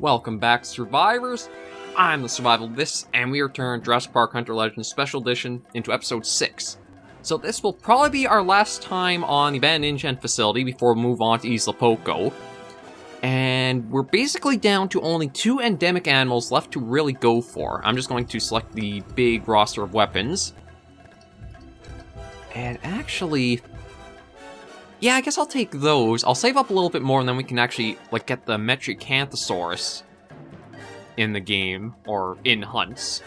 Welcome back, survivors. I'm the SurvivalVis, and we return Jurassic Park Hunter Legends Special Edition into Episode 6. So this will probably be our last time on the Abandoned Ingen Facility before we move on to Isla Poco. And we're basically down to only 2 endemic animals left to really go for. I'm just going to select the big roster of weapons. And actually... yeah, I guess I'll take those. I'll save up a little bit more and then we can actually, like, get the Metriacanthosaurus in the game, or in hunts.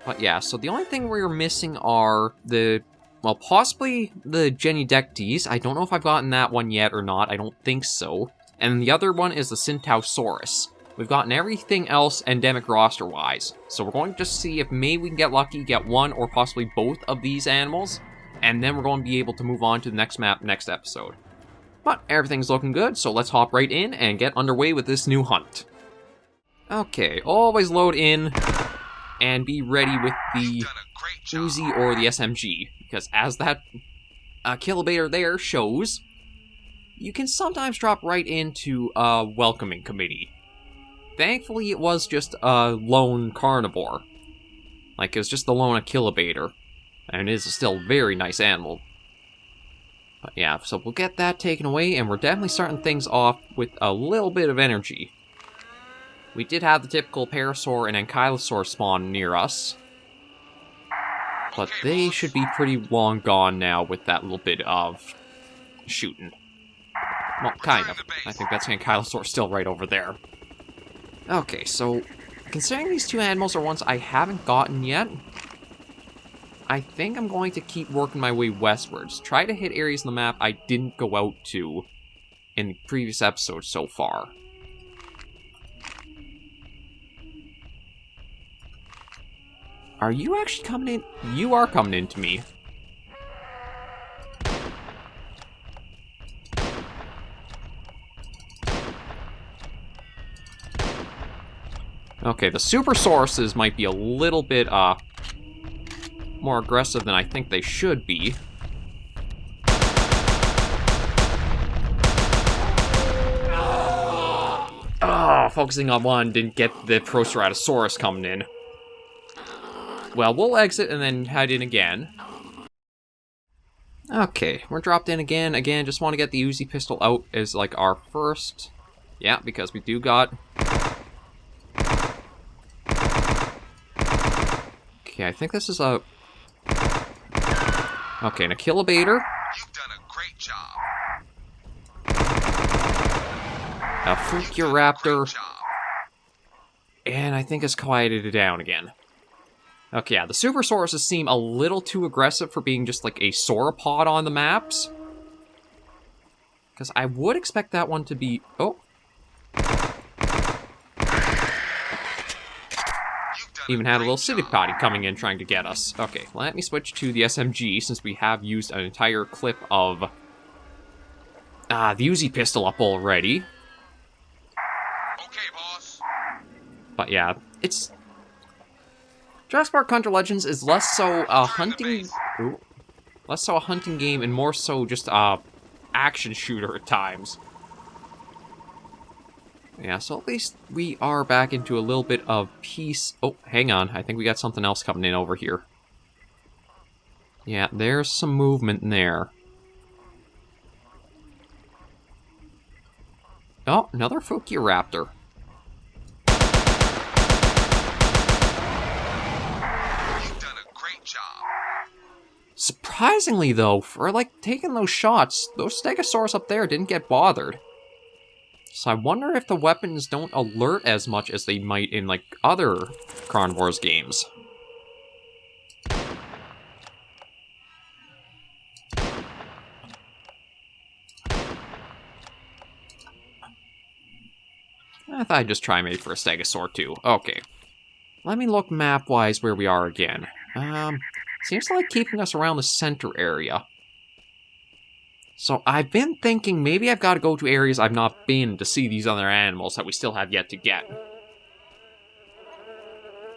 But yeah, so the only thing we're missing are the, well, possibly the Genudectes. I don't know if I've gotten that one yet or not. I don't think so. And the other one is the Syntausaurus. We've gotten everything else endemic roster-wise. So we're going to just see if maybe we can get lucky, get one or possibly both of these animals. And then we're going to be able to move on to the next map next episode. But everything's looking good, so let's hop right in and get underway with this new hunt. Okay, always load in and be ready with the Uzi or the SMG. Because as that kilobator there shows, you can sometimes drop right into a welcoming committee. Thankfully, it was just a lone carnivore. Like, it was just the lone kilobator. And it is still a very nice animal. But yeah, so we'll get that taken away, and we're definitely starting things off with a little bit of energy. We did have the typical Parasaur and Ankylosaur spawn near us. But they should be pretty long gone now with that little bit of shooting. Well, kind of. I think that's Ankylosaur still right over there. Okay, so considering these 2 animals are ones I haven't gotten yet, I think I'm going to keep working my way westwards. Try to hit areas on the map I didn't go out to in the previous episodes so far. Are you actually coming in? You are coming into me. Okay, the Supersauruses might be a little bit, more aggressive than I think they should be. Oh, focusing on one didn't get the Proceratosaurus coming in. Well, we'll exit and then head in again. Okay, we're dropped in again. Again, just want to get the Uzi pistol out as like our first. Yeah, because we do got... okay, I think this is a... okay, an Kilobator. You've done a great job. A Fulero. And I think it's quieted it down again. Okay, yeah, the Supersauruses seem a little too aggressive for being just like a sauropod on the maps. Because I would expect that one to be... oh. Even had a little city potty coming in trying to get us. Okay, let me switch to the SMG since we have used an entire clip of the Uzi pistol up already. Okay, boss. But yeah, it's... Jurassic Park Hunter Legends is less so a hunting... ooh, less so a hunting game and more so just a action shooter at times. Yeah, so at least we are back into a little bit of peace. Oh, hang on. I think we got something else coming in over here. Yeah, there's some movement in there. Oh, another Fulero. You've done a great job. Surprisingly, though, for, like, taking those shots, those Stegosaurus up there didn't get bothered. So I wonder if the weapons don't alert as much as they might in, like, other carnivores games. I thought I'd just try maybe for a Stegosaur, too. Okay. Let me look map-wise where we are again. Seems to like keeping us around the center area. So I've been thinking maybe I've got to go to areas I've not been to see these other animals that we still have yet to get.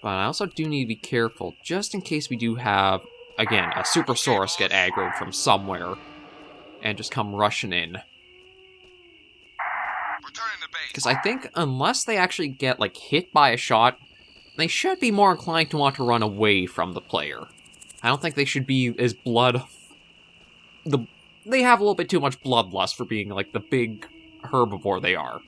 But I also do need to be careful, just in case we do have, again, a Supersaurus get aggroed from somewhere and just come rushing in. Returning to base. Because I think unless they actually get, like, hit by a shot, they should be more inclined to want to run away from the player. I don't think they should be as They have a little bit too much bloodlust for being, like, the big herbivore they are.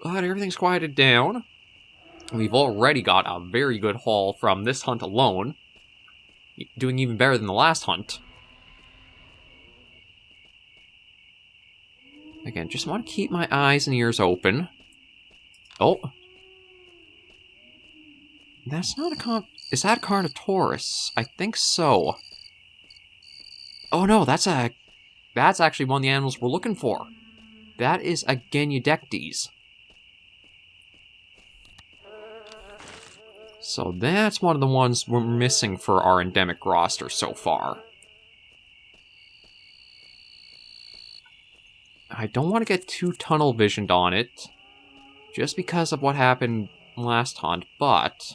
But everything's quieted down. We've already got a very good haul from this hunt alone. Doing even better than the last hunt. Again, just want to keep my eyes and ears open. Oh. That's not a Is that a carnivores? I think so. Oh no, that's actually one of the animals we're looking for. That is a Genudectes. So that's one of the ones we're missing for our endemic roster so far. I don't want to get too tunnel visioned on it, just because of what happened last hunt, but...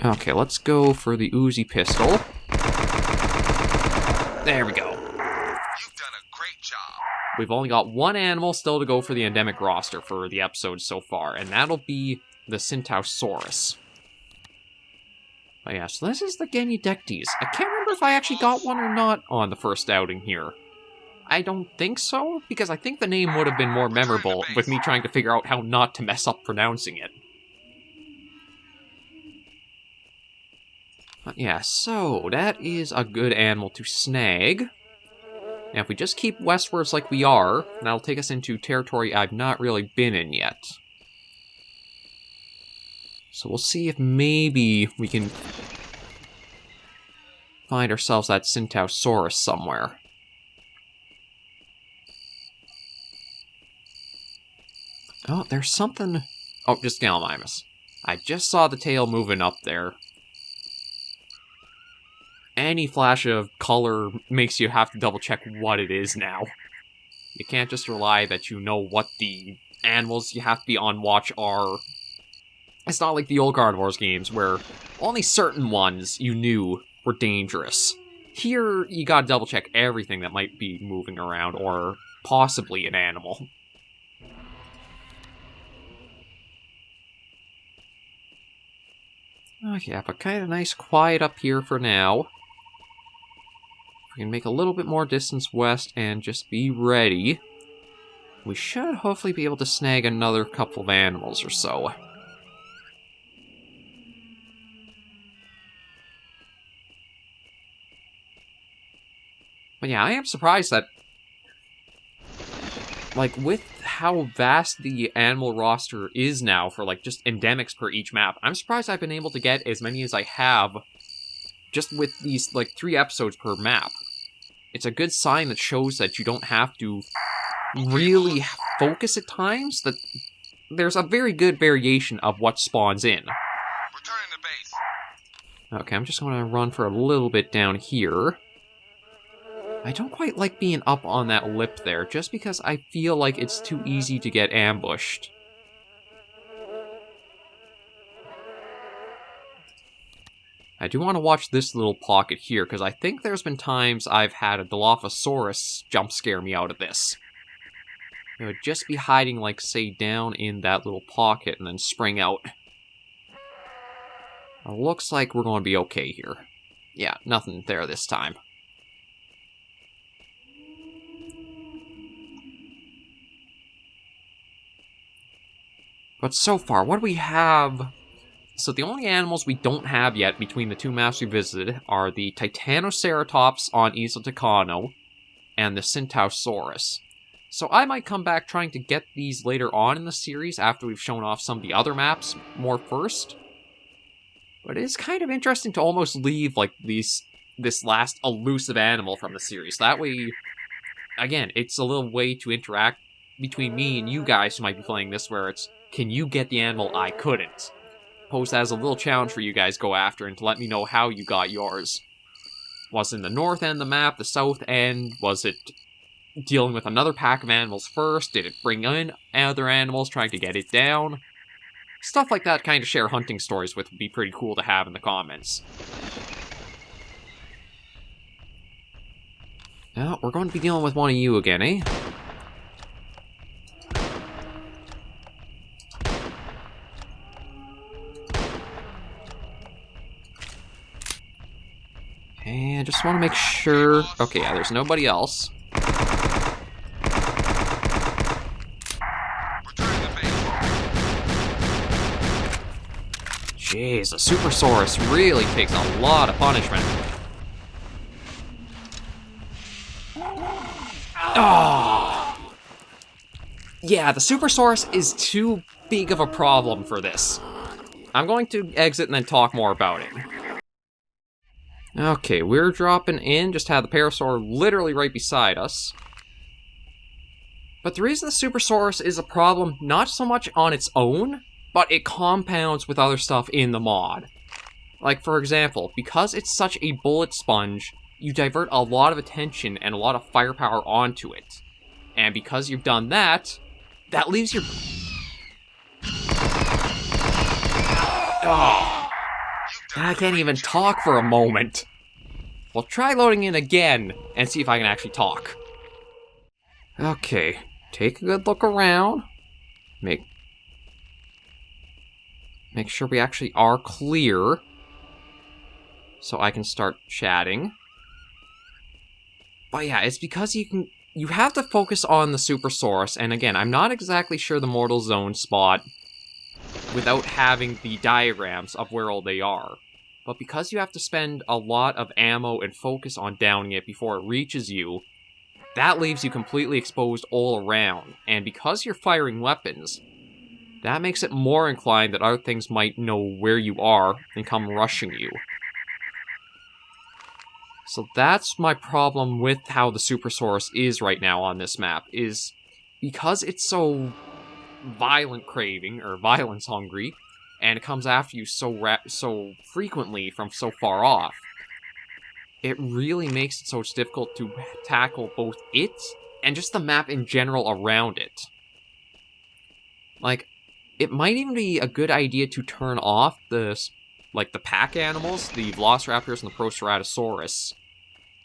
Okay, let's go for the Uzi pistol. There we go. You've done a great job. We've only got one animal still to go for the endemic roster for the episode so far, and that'll be the Centausaurus. But yeah, so this is the Genudectes. I can't remember if I actually got one or not on the first outing here. I don't think so, because I think the name would have been more memorable with me trying to figure out how not to mess up pronouncing it. But yeah, so that is a good animal to snag. And if we just keep westwards like we are, that'll take us into territory I've not really been in yet. So we'll see if maybe we can find ourselves that Centausaurus somewhere. Oh, there's something... Oh, just Gallimimus. I just saw the tail moving up there. Any flash of color makes you have to double check what it is now. You can't just rely that you know what the animals you have to be on watch are. It's not like the old carnivores games where only certain ones you knew were dangerous. Here, you gotta double check everything that might be moving around or possibly an animal. Okay, but kind of nice quiet up here for now. We can make a little bit more distance west and just be ready. We should hopefully be able to snag another couple of animals or so. But yeah, I am surprised that, like, with how vast the animal roster is now for, like, just endemics per each map, I'm surprised I've been able to get as many as I have just with these, like, 3 episodes per map. It's a good sign that shows that you don't have to really focus at times, that there's a very good variation of what spawns in. Returning to base. Okay, I'm just going to run for a little bit down here. I don't quite like being up on that lip there, just because I feel like it's too easy to get ambushed. I do want to watch this little pocket here, because I think there's been times I've had a Dilophosaurus jump scare me out of this. It would just be hiding, like, say, down in that little pocket and then spring out. It looks like we're going to be okay here. Yeah, nothing there this time. But so far, what do we have? So the only animals we don't have yet between the 2 maps we visited are the Titanoceratops on Isla Poco and the Centausaurus. So I might come back trying to get these later on in the series after we've shown off some of the other maps more first. But it is kind of interesting to almost leave, like, this last elusive animal from the series. That way, again, it's a little way to interact between me and you guys who might be playing this, where it's, can you get the animal I couldn't? Pose that as a little challenge for you guys to go after and to let me know how you got yours. Was it in the north end of the map, the south end? Was it dealing with another pack of animals first? Did it bring in other animals trying to get it down? Stuff like that kind of share hunting stories with would be pretty cool to have in the comments. Now, we're going to be dealing with one of you again, eh? And just want to make sure... Okay, yeah, there's nobody else. Jeez, the Supersaurus really takes a lot of punishment. Oh! Yeah, the Supersaurus is too big of a problem for this. I'm going to exit and then talk more about it. Okay, we're dropping in, just had the Parasaur literally right beside us. But the reason the Supersaurus is a problem, not so much on its own, but it compounds with other stuff in the mod. Like, for example, because it's such a bullet sponge, you divert a lot of attention and a lot of firepower onto it. And because you've done that, that leaves your... Oh. I can't even talk for a moment. Well, try loading in again and see if I can actually talk. Okay, take a good look around. Make sure we actually are clear, so I can start chatting. But yeah, it's because you have to focus on the Supersaurus, and again, I'm not exactly sure the mortal zone spot without having the diagrams of where all they are. But because you have to spend a lot of ammo and focus on downing it before it reaches you, that leaves you completely exposed all around. And because you're firing weapons, that makes it more inclined that other things might know where you are and come rushing you. So that's my problem with how the Supersaurus is right now on this map, is because it's so violent craving, or violence hungry, and it comes after you so frequently from so far off, it really makes it so it's difficult to tackle both it and just the map in general around it. Like, it might even be a good idea to turn off the pack animals, the Velociraptors and the Proceratosaurus,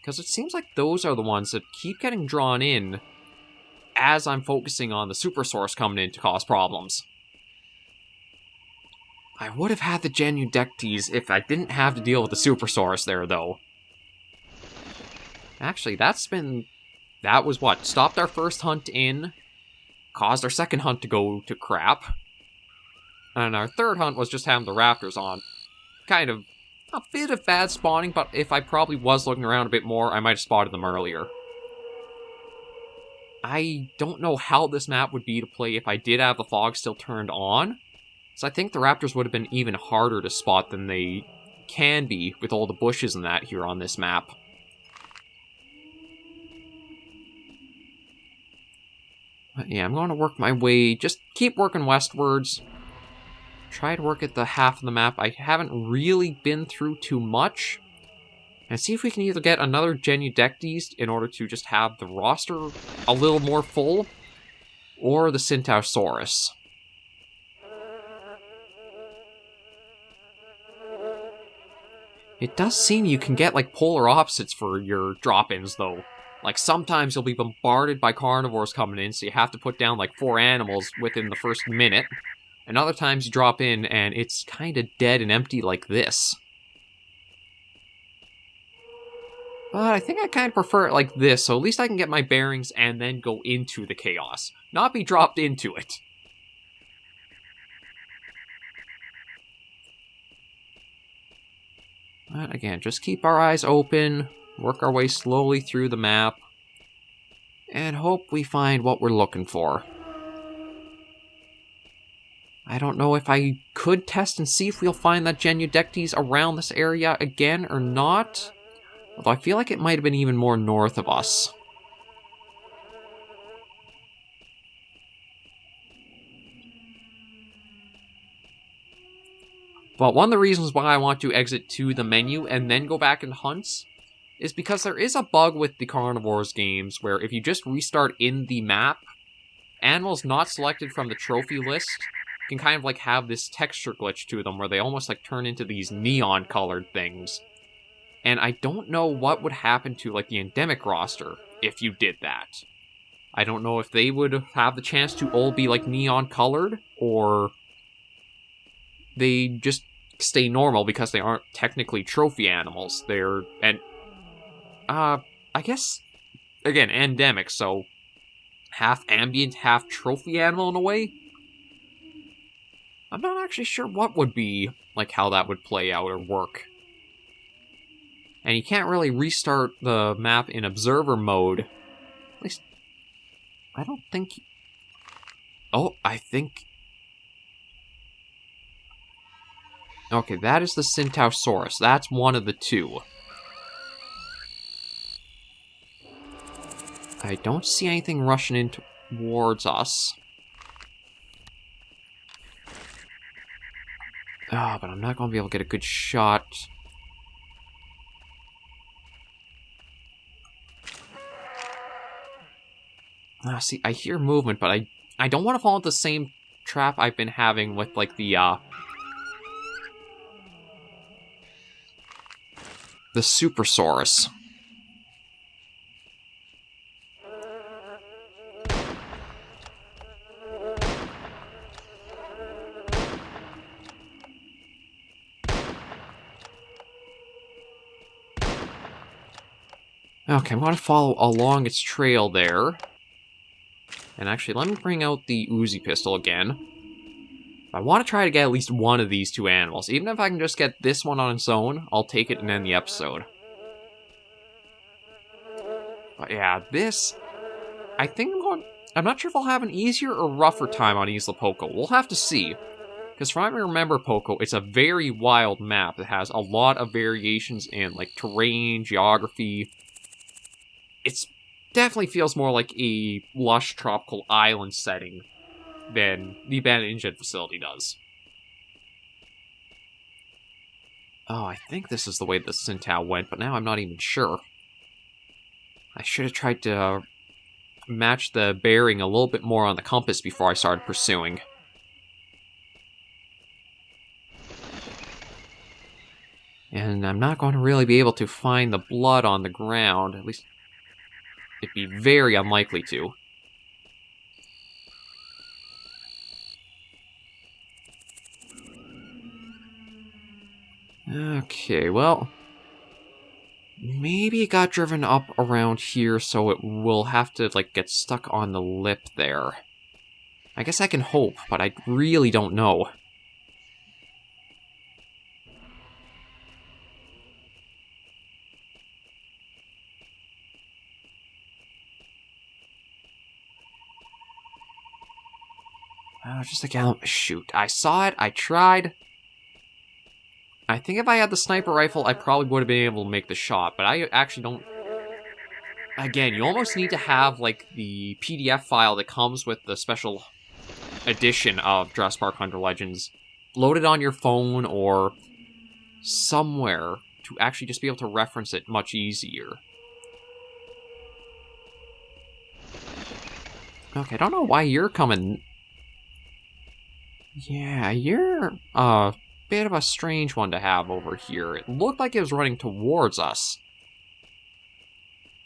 because it seems like those are the ones that keep getting drawn in as I'm focusing on the Supersaurus coming in to cause problems. I would have had the Genudectes if I didn't have to deal with the Supersaurus there, though. Actually, that was what? Stopped our first hunt in, caused our second hunt to go to crap, and our third hunt was just having the raptors on. Kind of a bit of bad spawning, but if I probably was looking around a bit more, I might have spotted them earlier. I don't know how this map would be to play if I did have the fog still turned on, so I think the raptors would have been even harder to spot than they can be with all the bushes and that here on this map. But yeah, I'm going to work my way, just keep working westwards. Try to work at the half of the map I haven't really been through too much. And see if we can either get another Genudectes in order to just have the roster a little more full, or the Centaurosaurus. It does seem you can get, like, polar opposites for your drop-ins, though. Like, sometimes you'll be bombarded by carnivores coming in, so you have to put down, like, 4 animals within the first minute. And other times you drop in, and it's kind of dead and empty like this. But I think I kind of prefer it like this, so at least I can get my bearings and then go into the chaos. Not be dropped into it. But again, just keep our eyes open, work our way slowly through the map, and hope we find what we're looking for. I don't know if I could test and see if we'll find that Genudectes around this area again or not, although I feel like it might have been even more north of us. But one of the reasons why I want to exit to the menu and then go back and hunt is because there is a bug with the carnivores games where if you just restart in the map, animals not selected from the trophy list can kind of like have this texture glitch to them where they almost like turn into these neon colored things. And I don't know what would happen to like the endemic roster if you did that. I don't know if they would have the chance to all be like neon colored, or they just stay normal because they aren't technically trophy animals. They're, and I guess, again, endemic, so half ambient, half trophy animal in a way. I'm not actually sure what would be, like, how that would play out or work. And you can't really restart the map in observer mode. At least, I don't think... Oh, I think... Okay, that is the Centausaurus. That's one of the two. I don't see anything rushing in towards us. Oh, but I'm not going to be able to get a good shot. See, I hear movement, but I don't want to fall into the same trap I've been having with, like, the Supersaurus. Okay, I'm going to follow along its trail there. And actually, let me bring out the Uzi pistol again. I want to try to get at least one of these two animals. Even if I can just get this one on its own, I'll take it and end the episode. But yeah, this... I think I'm not sure if I'll have an easier or rougher time on Isla Poco. We'll have to see. Because from what I remember, Poco, it's a very wild map that has a lot of variations in, like, terrain, geography. It's definitely feels more like a lush tropical island setting than the Abandoned Ingen Facility does. Oh, I think this is the way the Centaur went, but now I'm not even sure. I should have tried to match the bearing a little bit more on the compass before I started pursuing. And I'm not going to really be able to find the blood on the ground, at least it'd be very unlikely to. Okay, well... maybe it got driven up around here, so it will have to, like, get stuck on the lip there. I guess I can hope, but I really don't know. Oh, just a shoot. I saw it, I tried. I think if I had the sniper rifle, I probably would have been able to make the shot, but I actually don't... Again, you almost need to have, like, the PDF file that comes with the special edition of Jurassic Park Hunter Legends loaded on your phone or somewhere to actually just be able to reference it much easier. Okay, I don't know why you're coming... Yeah, you're a bit of a strange one to have over here. It looked like it was running towards us.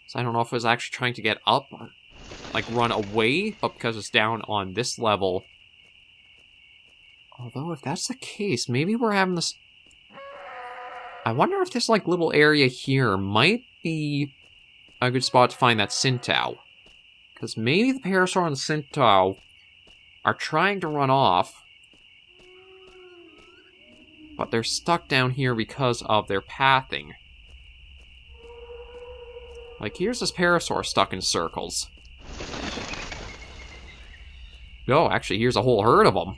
So I don't know if it was actually trying to get up, or, like, run away, but because it's down on this level. Although, if that's the case, maybe we're having this... I wonder if this, like, little area here might be a good spot to find that Centaur. Because maybe the Parasaur and the Centaur are trying to run off, but they're stuck down here because of their pathing. Like, here's this Parasaur stuck in circles. Oh, actually, here's a whole herd of them.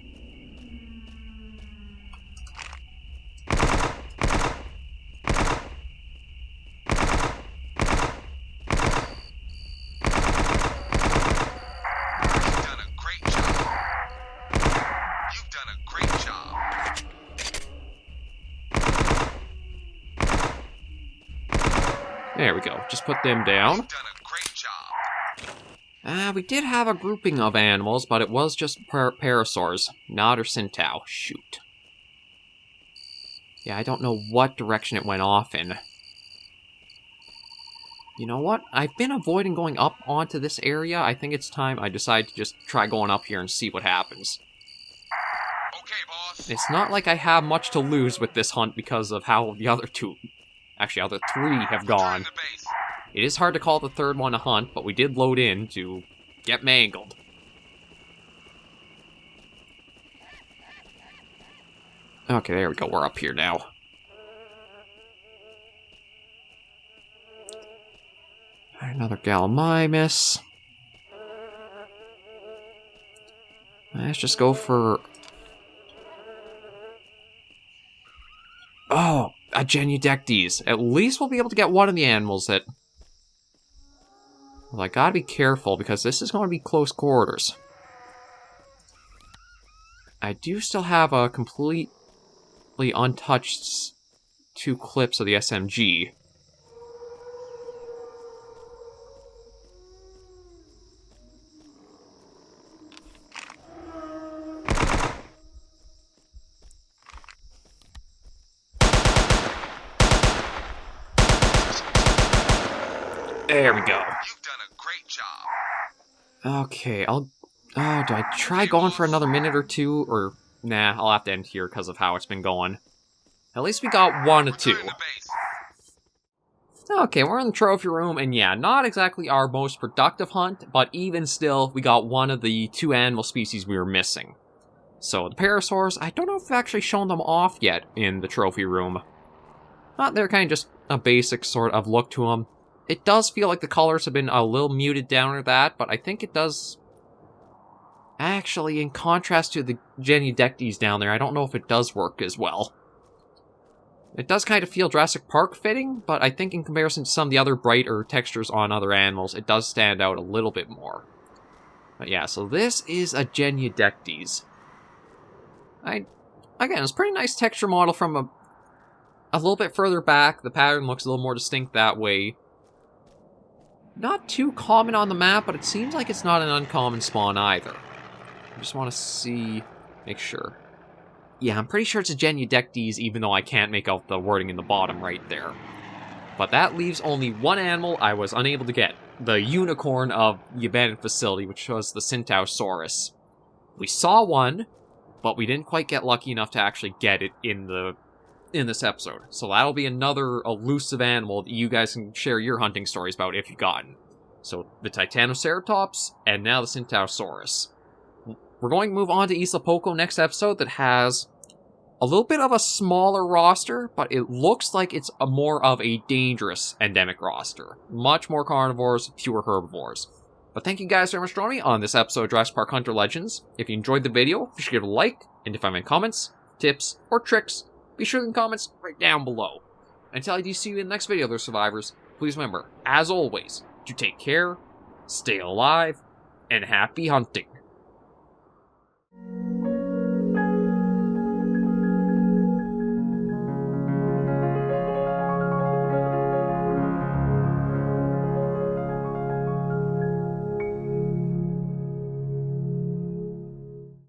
just put them down. You've done a great job. We did have a grouping of animals, but it was just parasaurs, not or Sintao. Shoot. Yeah, I don't know what direction it went off in. You know what? I've been avoiding going up onto this area. I think it's time I decide to just try going up here and see what happens. Okay, boss. It's not like I have much to lose with this hunt because of how the other two, actually other three, have gone. Return to base. It is hard to call the third one a hunt, but we did load in to get mangled. Okay, there we go. We're up here now. Another Gallimimus. Let's just go for... Oh, a Genudectes. At least we'll be able to get one of the animals that... Well, I gotta be careful because this is going to be close quarters. I do still have a completely untouched 2 clips of the SMG. There we go. You've done a great job. Okay, I'll... Oh, do I try going for another minute or two? Or, nah, I'll have to end here because of how it's been going. At least we got 1 or 2. Return to base. Okay, we're in the trophy room, and yeah, not exactly our most productive hunt, but even still, we got one of the 2 animal species we were missing. So, the parasaurs, I don't know if I've actually shown them off yet in the trophy room. They're kind of just a basic sort of look to them. It does feel like the colors have been a little muted down or that, but I think it does... Actually, in contrast to the Genudectes down there, I don't know if it does work as well. It does kind of feel Jurassic Park fitting, but I think in comparison to some of the other brighter textures on other animals, it does stand out a little bit more. But yeah, so this is a Genudectes. Again, it's a pretty nice texture model from a little bit further back. The pattern looks a little more distinct that way. Not too common on the map, but it seems like it's not an uncommon spawn either. I just want to see... make sure. Yeah, I'm pretty sure it's a Genudectes, even though I can't make out the wording in the bottom right there. But that leaves only one animal I was unable to get. The unicorn of the Abandoned Facility, which was the Centausaurus. We saw one, but we didn't quite get lucky enough to actually get it in this episode. So that'll be another elusive animal that you guys can share your hunting stories about if you've gotten. So the Titanoceratops, and now the Centausaurus. We're going to move on to Isla Poco next episode that has a little bit of a smaller roster, but it looks like it's more of a dangerous endemic roster. Much more carnivores, fewer herbivores. But thank you guys very much for joining me on this episode of Jurassic Park Hunter Legends. If you enjoyed the video, be sure to give it a like, and if I have any comments, tips, or tricks, be sure to leave comments right down below. Until I do see you in the next video, there, survivors, please remember, as always, to take care, stay alive, and happy hunting.